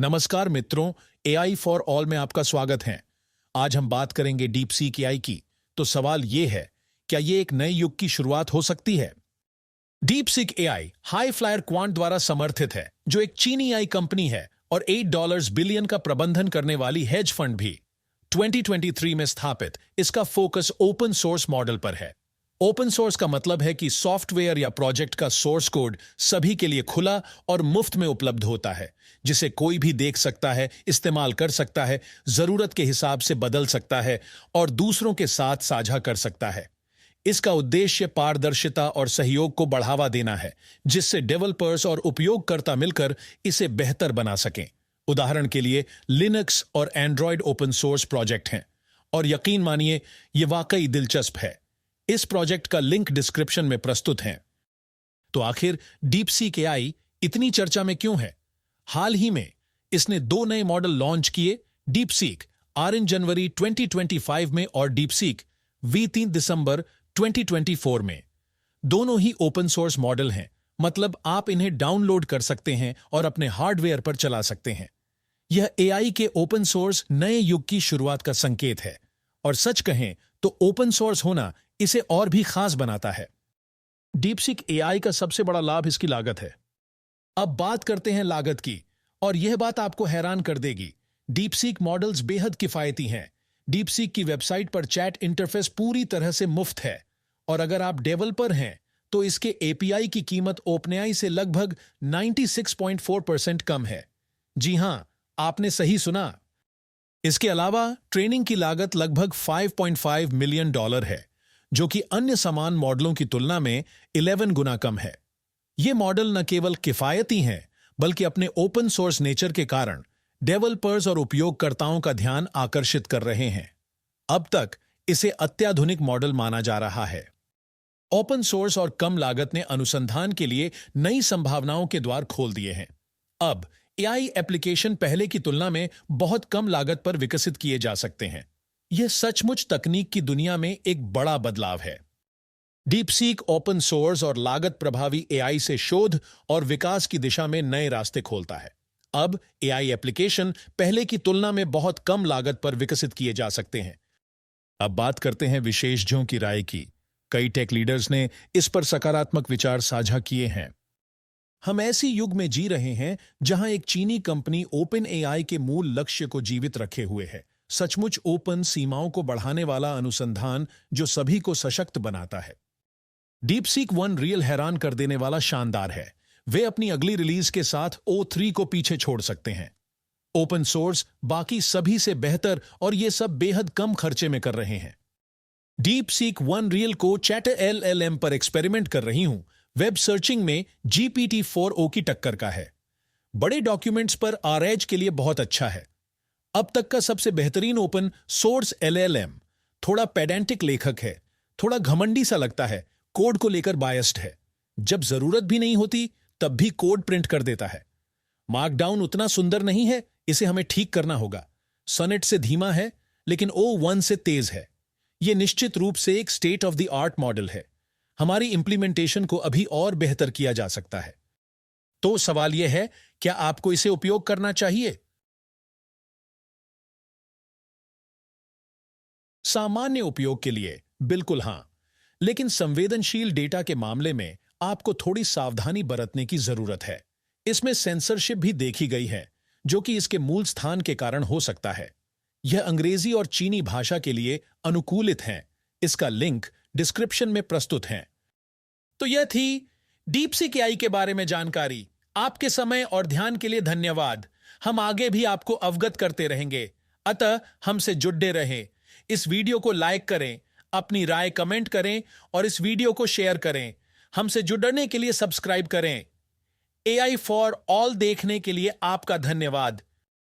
नमस्कार मित्रों, AI for all में आपका स्वागत है। आज हम बात करेंगे डीप सीक एआई की। तो सवाल ये है, क्या ये एक नए युग की शुरुआत हो सकती है? Deep seek AI high flyer quant द्वारा समर्थित है, जो एक चीनी एआई कंपनी है और $8 बिलियन का प्रबंधन करने वाली हेज फंड भी। 2023 में स्थापित इसका फोकस ओपन सोर्स मॉडल पर है। ओपन सोर्स का मतलब है कि सॉफ्टवेयर या प्रोजेक्ट का सोर्स कोड सभी के लिए खुला और मुफ्त में उपलब्ध होता है, जिसे कोई भी देख सकता है, इस्तेमाल कर सकता है, जरूरत के हिसाब से बदल सकता है और दूसरों के साथ साझा कर सकता है। इसका उद्देश्य पारदर्शिता और सहयोग को बढ़ावा देना है, जिससे डेवलपर्स और उपयोगकर्ता मिलकर इसे बेहतर बना सकें। उदाहरण के लिए लिनक्स और एंड्रॉयड ओपन सोर्स प्रोजेक्ट हैं, और यकीन मानिए ये वाकई दिलचस्प है। इस प्रोजेक्ट का लिंक डिस्क्रिप्शन में प्रस्तुत है। तो आखिर डीप सीक एआई इतनी चर्चा में क्यों है? हाल ही में इसने 2 नए मॉडल लॉन्च किए, डीप सीक आर जनवरी 2025 में और डीप सीक V3 दिसंबर 2024 में। दोनों ही ओपन सोर्स मॉडल हैं, मतलब आप इन्हें डाउनलोड कर सकते हैं और अपने हार्डवेयर पर चला सकते हैं। यह एआई के ओपन सोर्स नए युग की शुरुआत का संकेत है, और सच कहें तो ओपन सोर्स होना इसे और भी खास बनाता है। डीप सीक एआई का सबसे बड़ा लाभ इसकी लागत है। अब बात करते हैं लागत की, और यह बात आपको हैरान कर देगी। डीप सीक मॉडल्स बेहद किफायती हैं। डीप सीक की वेबसाइट पर चैट इंटरफेस पूरी तरह से मुफ्त है, और अगर आप डेवलपर हैं तो इसके एपीआई की कीमत ओपनएआई से लगभग 96.4% कम है। जी हां, आपने सही सुना। इसके अलावा ट्रेनिंग की लागत लगभग $5.5 मिलियन है, जो कि अन्य समान मॉडलों की तुलना में 11 गुना कम है। ये मॉडल न केवल किफायती हैं, बल्कि अपने ओपन सोर्स नेचर के कारण डेवलपर्स और उपयोगकर्ताओं का ध्यान आकर्षित कर रहे हैं। अब तक इसे अत्याधुनिक मॉडल माना जा रहा है। ओपन सोर्स और कम लागत ने अनुसंधान के लिए नई संभावनाओं के द्वार खोल दिए हैं। अब एआई एप्लीकेशन पहले की तुलना में बहुत कम लागत पर विकसित किए जा सकते हैं। यह सचमुच तकनीक की दुनिया में एक बड़ा बदलाव है। डीप सीक ओपन सोर्स और लागत प्रभावी एआई से शोध और विकास की दिशा में नए रास्ते खोलता है। अब एआई एप्लीकेशन पहले की तुलना में बहुत कम लागत पर विकसित किए जा सकते हैं। अब बात करते हैं विशेषज्ञों की राय की। कई टेक लीडर्स ने इस पर सकारात्मक विचार साझा किए हैं। हम ऐसी युग में जी रहे हैं जहां एक चीनी कंपनी ओपन एआई के मूल लक्ष्य को जीवित रखे हुए है। सचमुच ओपन सीमाओं को बढ़ाने वाला अनुसंधान जो सभी को सशक्त बनाता है। डीप सीक वन रियल हैरान कर देने वाला शानदार है। वे अपनी अगली रिलीज के साथ O3 को पीछे छोड़ सकते हैं। ओपन सोर्स बाकी सभी से बेहतर, और ये सब बेहद कम खर्चे में कर रहे हैं। डीप सीक वन रियल को चैटर LLM पर एक्सपेरिमेंट कर रही हूं। वेब सर्चिंग में GPT-4o की टक्कर का है। बड़े डॉक्यूमेंट्स पर आरएज के लिए बहुत अच्छा है। अब तक का सबसे बेहतरीन ओपन सोर्स LLM। थोड़ा पेडेंटिक लेखक है, थोड़ा घमंडी सा लगता है, कोड को लेकर बायस्ड है। जब जरूरत भी नहीं होती तब भी कोड प्रिंट कर देता है। मार्कडाउन उतना सुंदर नहीं है, इसे हमें ठीक करना होगा। सोनेट से धीमा है, लेकिन O1 से तेज है। यह निश्चित रूप से एक state of the art model है। हमारी इंप्लीमेंटेशन को अभी और बेहतर किया जा सकता है। तो सवाल यह है, क्या आपको इसे उपयोग करना चाहिए? सामान्य उपयोग के लिए बिल्कुल हां, लेकिन संवेदनशील डेटा के मामले में आपको थोड़ी सावधानी बरतने की जरूरत है। इसमें सेंसरशिप भी देखी गई है, जो कि इसके मूल स्थान के कारण हो सकता है। यह अंग्रेजी और चीनी भाषा के लिए अनुकूलित है। इसका लिंक डिस्क्रिप्शन में प्रस्तुत है। तो यह थी डीप सीक एआई के बारे में जानकारी। आपके समय और ध्यान के लिए धन्यवाद। हम आगे भी आपको अवगत करते रहेंगे, अतः हमसे जुड़े रहें। इस वीडियो को लाइक करें, अपनी राय कमेंट करें और इस वीडियो को शेयर करें। हमसे जुड़ने के लिए सब्सक्राइब करें। एआई फॉर ऑल देखने के लिए आपका धन्यवाद।